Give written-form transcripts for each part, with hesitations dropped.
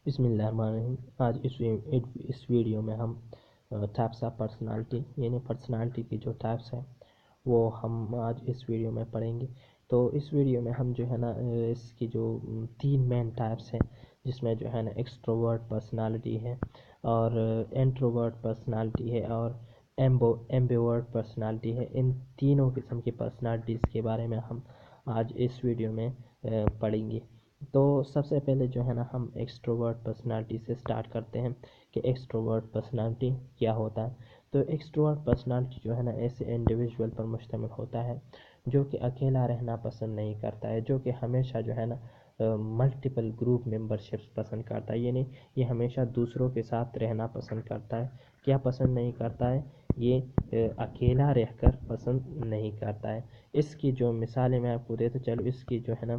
بسم اللہ الرحمن الرحیم۔ آج اس ویڈیو میں ہم ٹائپس آف پرسنالٹی یعنی پرسنالٹی کی جو ٹائپس ہیں وہ ہم آج اس ویڈیو میں پڑھیں گے۔ تو اس ویڈیو میں ہم جو ہے نا اس کی جو 3 مین ٹائپس ہیں، جس میں جو ہے نا ایکسٹروورٹ پرسنالٹی ہے اور انٹروورٹ پرسنالٹی ہے اور ایمبیورٹ پرسنالٹی ہے، ان تینوں قسم کی پرسنالٹیز کے بارے میں ہم آج اس ویڈیو میں پڑھیں گے۔ تو سب سے پہلے جو ہے نا ہم ایکسٹروورٹ پرسنالٹی سے سٹارٹ کرتے ہیں کہ ایکسٹروورٹ پرسنالٹی کیا ہوتا ہے۔ تو ایکسٹروورٹ پرسنالٹی جو ہے نا ایسے انڈیویژول پر مشتمل ہوتا ہے جو کہ اکیلا رہنا پسند نہیں کرتا ہے، جو کہ ہمیشہ جو ہے نا ملٹیپل گروپ ممبرشپس پسند کرتا ہے، یعنی یہ ہمیشہ دوسروں کے ساتھ رہنا پسند کرتا ہے۔ کیا پسند نہیں کرتا ہے؟ یہ اکیلا رہ کر پسند نہیں کرتا ہے۔ اس کی جو مثالیں میں آپ کو دیتا چلوں، اس کی جو ہے نا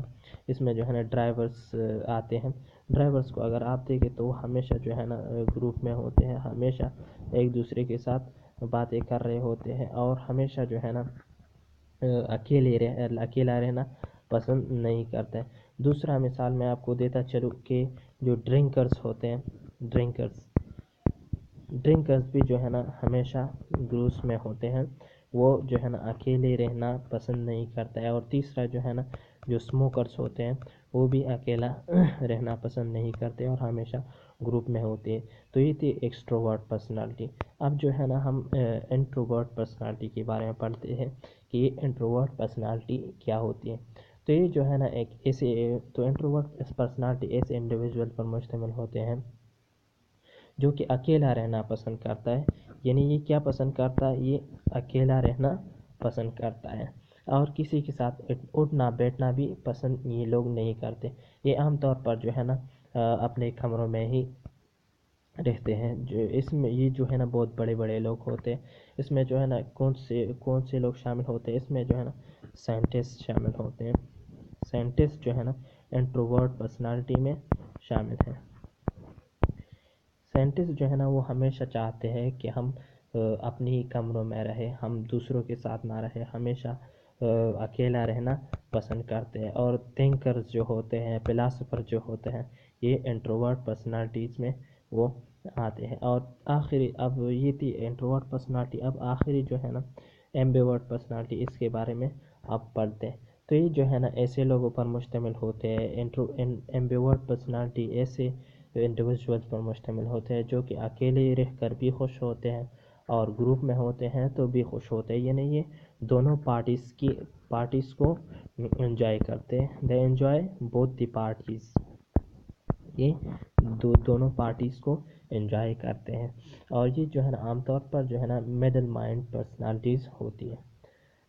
اس میں جو ہے نا ڈرائیورز آتے ہیں۔ ڈرائیورز کو اگر آپ دیکھیں تو وہ ہمیشہ جو ہے نا گروپ میں ہوتے ہیں، ہمیشہ ایک دوسرے کے ساتھ باتیں کر رہے ہوتے ہیں اور ہمیشہ جو ہے نا اکیلا رہنا پسند نہیں کرتے ہیں۔ دوسرا مثال میں آپ کو دیتا چلوں کہ جو ڈرنکرز ہوتے ہیں، ڈرنکرز بھی جو ہے نا ہمیشہ گروپس میں ہوتے ہیں، وہ جو ہے نا اکیلے رہنا پسند نہیں کرتا ہے۔ اور تیسرا جو ہے نا جو اسموکرز ہوتے ہیں وہ بھی اکیلا رہنا پسند نہیں کرتے اور ہمیشہ گروپ میں ہوتے ہیں۔ تو یہ تھی ایکسٹروورٹ پرسنالٹی۔ اب جو ہے نا ہم انٹروورٹ پرسنالٹی کے بارے میں پڑھتے ہیں کہ یہ انٹروورٹ پرسنالٹی کیا ہوتی ہے۔ تو یہ جو ہے نا انٹروورٹ پرسنالٹی ایسے انڈیویژول پر مشتمل ہوتے ہیں جو کہ اکیلا رہنا پسند کرتا ہے، یعنی یہ کیا پسند کرتا ہے؟ یہ اکیلا رہنا پسند کرتا ہے اور کسی کے ساتھ اٹھنا بیٹھنا بھی پسند یہ لوگ نہیں کرتے۔ یہ عام طور پر جو ہے نا اپنے کمروں میں ہی رہتے ہیں۔ اس میں یہ جو ہے نا بہت بڑے بڑے لوگ ہوتے ہیں۔ اس میں جو ہے نا کون سے لوگ شامل ہوتے ہیں؟ اس میں جو ہے نا سائنٹسٹ شامل ہوتے ہیں۔ سائنٹسٹ جو ہے نا انٹروورٹ پرسنالٹی میں شامل ہیں۔ سائنٹسٹ جو ہے نا وہ ہمیشہ چاہتے ہیں کہ ہم اپنی کمروں میں رہیں، ہم دوسروں کے ساتھ نہ رہیں، ہمیشہ اکیلا رہنا پسند کرتے ہیں۔ اور تھنکرز جو ہوتے ہیں، فلاسفر جو ہوتے ہیں، یہ انٹروورٹ پرسنالٹیز میں وہ آتے ہیں۔ اور اب یہ تھی انٹروورٹ پرسنالٹی۔ اب آخری جو ہے نا ایمبیورٹ پرسنالٹی، اس کے بارے میں آپ پڑھتے ہیں۔ تو یہ جو ہے نا ایسے لوگوں پر مشتمل ہوتے ہیں، ایمبیورٹ پرسنالٹی ایسے انڈیویژولز پر مشتمل ہوتے ہیں جو کہ اکیلے رہ کر بھی خوش ہوتے ہیں اور گروپ میں ہوتے ہیں تو بھی خوش ہوتے ہیں، یعنی یہ دونوں پارٹیز کو انجوائے کرتے ہیں۔ they enjoy both the parties، یہ دونوں پارٹیز کو انجوائے کرتے ہیں۔ اور یہ جو ہے نا عام طور پر جو ہے نا مڈل مائنڈ پرسنالٹیز ہوتی ہے۔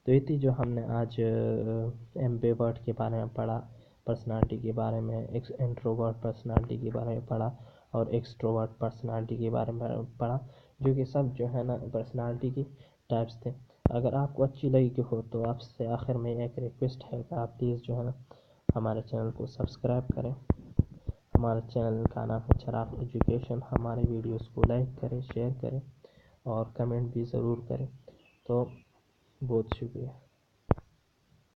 تو یہ تھی جو ہم نے آج ایمبیورٹ کے بارے میں پڑھا، پرسنالٹی کے بارے میں، انٹروورٹ پرسنالٹی کے بارے میں پڑھا اور ایکسٹروورٹ پرسنالٹی کے بارے میں پڑھا، جو کہ سب جو ہے نا پرسنالٹی کی ٹائپس تھے۔ اگر آپ کو اچھی لگی ہو تو آپ سے آخر میں ایک ریکویسٹ ہے کہ آپ پلیز جو ہے نا ہمارے چینل کو سبسکرائب کریں۔ ہمارے چینل کا نام ہے چراغ ایجوکیشن۔ ہمارے ویڈیوز کو لائک کریں، شیئر کریں اور کمنٹ بھی ضرور کریں۔ تو بہت شکریہ۔